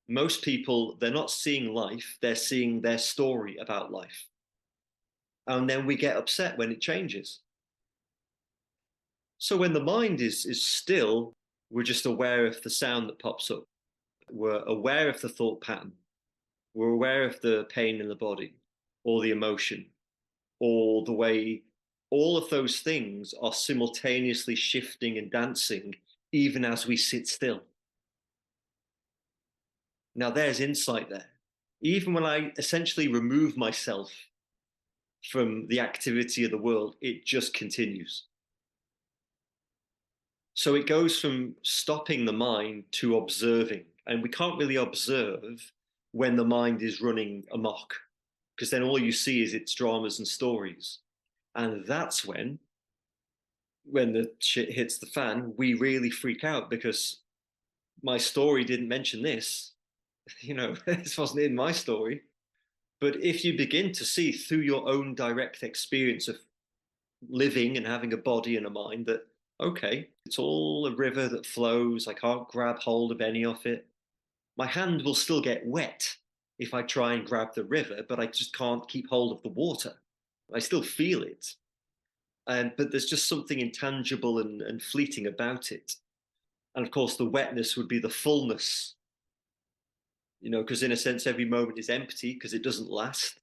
Most people, they're not seeing life, they're seeing their story about life. And then we get upset when it changes. So when the mind is still, we're just aware of the sound that pops up. We're aware of the thought pattern. We're aware of the pain in the body or the emotion or the way all of those things are simultaneously shifting and dancing even as we sit still. Now there's insight there. Even when I essentially remove myself from the activity of the world, it just continues. So it goes from stopping the mind to observing. And we can't really observe when the mind is running amok, because then all you see is its dramas and stories. And that's when the shit hits the fan, we really freak out because my story didn't mention this. This wasn't in my story. But if you begin to see through your own direct experience of living and having a body and a mind that, okay, it's all a river that flows, I can't grab hold of any of it. My hand will still get wet if I try and grab the river, but I just can't keep hold of the water. I still feel it. But there's just something intangible and fleeting about it. And of course, the wetness would be the fullness, because in a sense, every moment is empty because it doesn't last.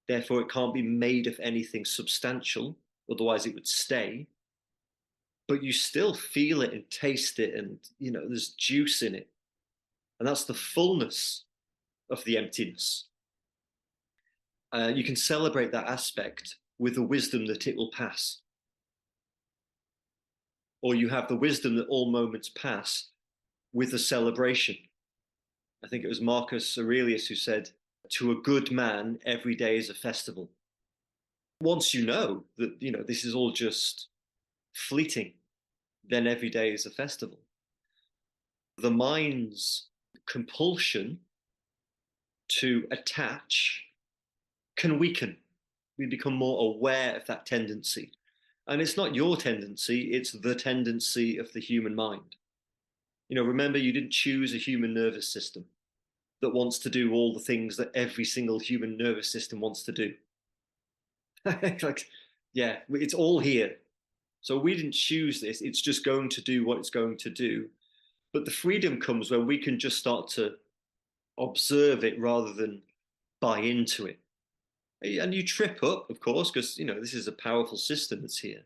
Therefore, it can't be made of anything substantial, otherwise, it would stay. But you still feel it and taste it, and there's juice in it. And that's the fullness of the emptiness. You can celebrate that aspect with the wisdom that it will pass. Or you have the wisdom that all moments pass with the celebration. I think it was Marcus Aurelius who said, to a good man, every day is a festival. Once you know that, this is all just fleeting, then every day is a festival. The mind's compulsion to attach can weaken. We become more aware of that tendency. And it's not your tendency, it's the tendency of the human mind. Remember, you didn't choose a human nervous system that wants to do all the things that every single human nervous system wants to do. Yeah, it's all here. So we didn't choose this. It's just going to do what it's going to do. But the freedom comes when we can just start to observe it rather than buy into it. And you trip up, of course, because this is a powerful system that's here.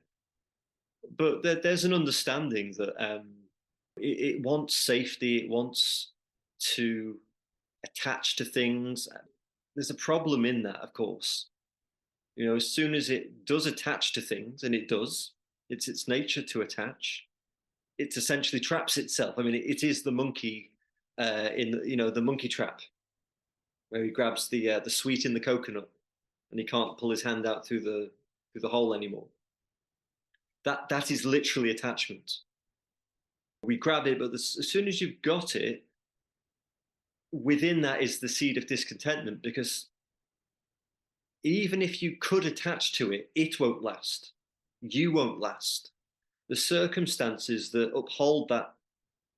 But there's an understanding that it wants safety. It wants to attach to things. There's a problem in that, of course. As soon as it does attach to things, and it does, it's its nature to attach. It essentially traps itself. I mean, it is the monkey in the monkey trap, where he grabs the sweet in the coconut, and he can't pull his hand out through the hole anymore. That is literally attachment. We grab it, but as soon as you've got it, within that is the seed of discontentment, because even if you could attach to it, it won't last. You won't last. The circumstances that uphold that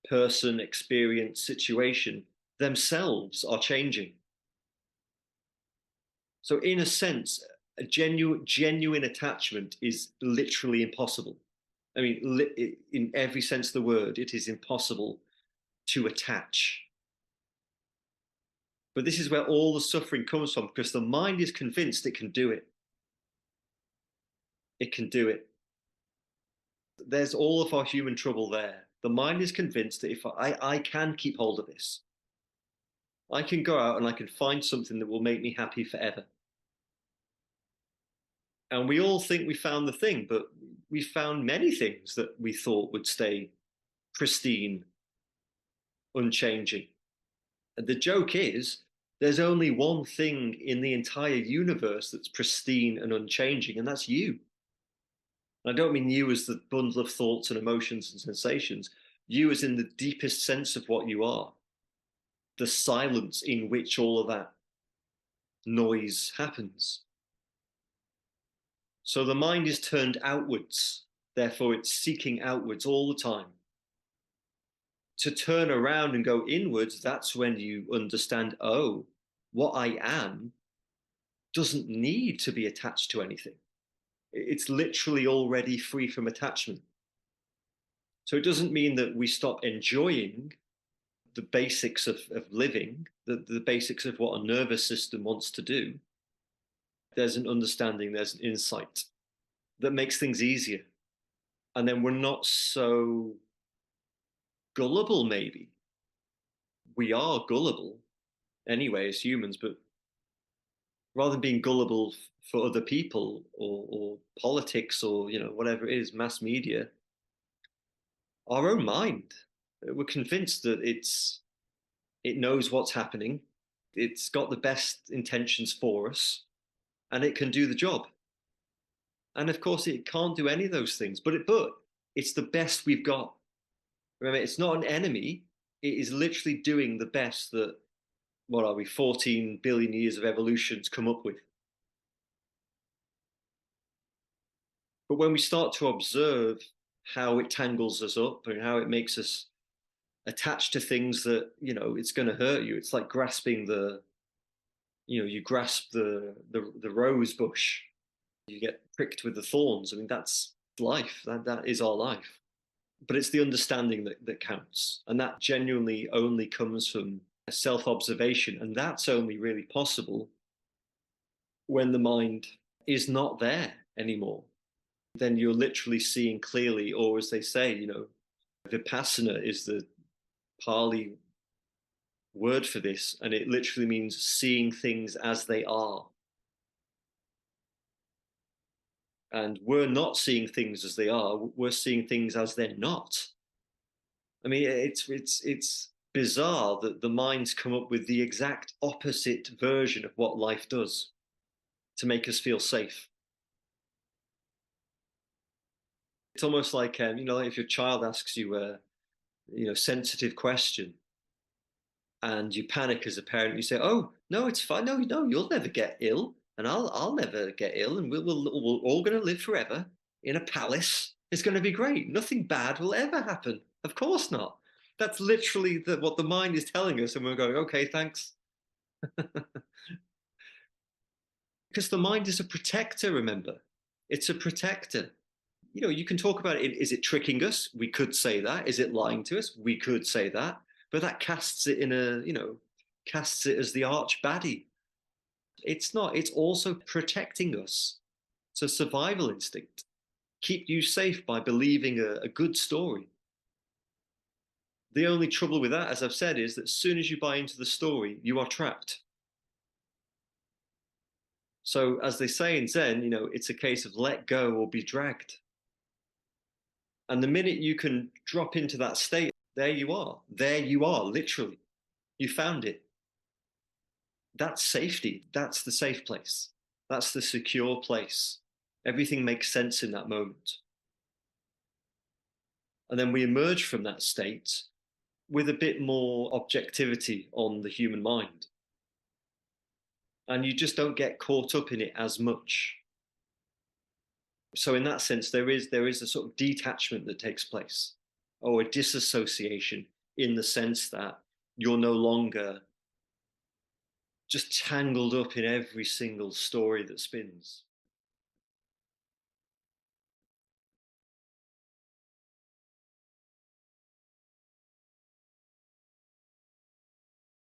person, experience, situation themselves are changing. So, in a sense, a genuine attachment is literally impossible. I mean, in every sense of the word, it is impossible to attach. But this is where all the suffering comes from, because the mind is convinced it can do it. It can do it. There's all of our human trouble there. The mind is convinced that if I can keep hold of this, I can go out and I can find something that will make me happy forever. And we all think we found the thing, but we found many things that we thought would stay pristine, unchanging. And the joke is, there's only one thing in the entire universe that's pristine and unchanging, and that's you. And I don't mean you as the bundle of thoughts and emotions and sensations, you as in the deepest sense of what you are, the silence in which all of that noise happens. So the mind is turned outwards, therefore it's seeking outwards all the time to turn around and go inwards, that's when you understand, oh, what I am doesn't need to be attached to anything. It's literally already free from attachment. So it doesn't mean that we stop enjoying the basics of living, the basics of what a nervous system wants to do. There's an understanding, there's an insight that makes things easier. And then we're not so gullible, maybe. We are gullible anyway as humans, but rather than being gullible for other people or politics or whatever it is, mass media, our own mind, we're convinced that it knows what's happening, it's got the best intentions for us, and it can do the job. And of course, it can't do any of those things, but it's the best we've got. Remember, it's not an enemy. It is literally doing the best that, what are we, 14 billion years of evolution's come up with. But when we start to observe how it tangles us up and how it makes us attached to things that, it's going to hurt you. It's like grasping you grasp the rose bush, you get pricked with the thorns. I mean, that's life. That is our life. But it's the understanding that counts. And that genuinely only comes from self-observation. And that's only really possible when the mind is not there anymore. Then you're literally seeing clearly, or as they say, vipassana is the Pali word for this, and it literally means seeing things as they are. And we're not seeing things as they are, we're seeing things as they're not. I mean, it's bizarre that the mind's come up with the exact opposite version of what life does to make us feel safe. It's almost like, like if your child asks you a, sensitive question, and you panic as a parent, you say, "Oh, no, it's fine. No, no, you'll never get ill, and I'll never get ill, and we're all going to live forever in a palace. It's going to be great. Nothing bad will ever happen. Of course not." That's literally what the mind is telling us, and we're going, "Okay, thanks." Because the mind is a protector. Remember, it's a protector. You can talk about it. Is it tricking us? We could say that. Is it lying to us? We could say that. But that casts it in casts it as the arch baddie. It's not. It's also protecting us. It's a survival instinct. Keep you safe by believing a good story. The only trouble with that, as I've said, is that as soon as you buy into the story, you are trapped. So as they say in Zen, it's a case of let go or be dragged. And the minute you can drop into that state, there you are. There you are, literally. You found it. That's safety. That's the safe place. That's the secure place. Everything makes sense in that moment. And then we emerge from that state with a bit more objectivity on the human mind. And you just don't get caught up in it as much. So in that sense, there is a sort of detachment that takes place, or a disassociation, in the sense that you're no longer just tangled up in every single story that spins.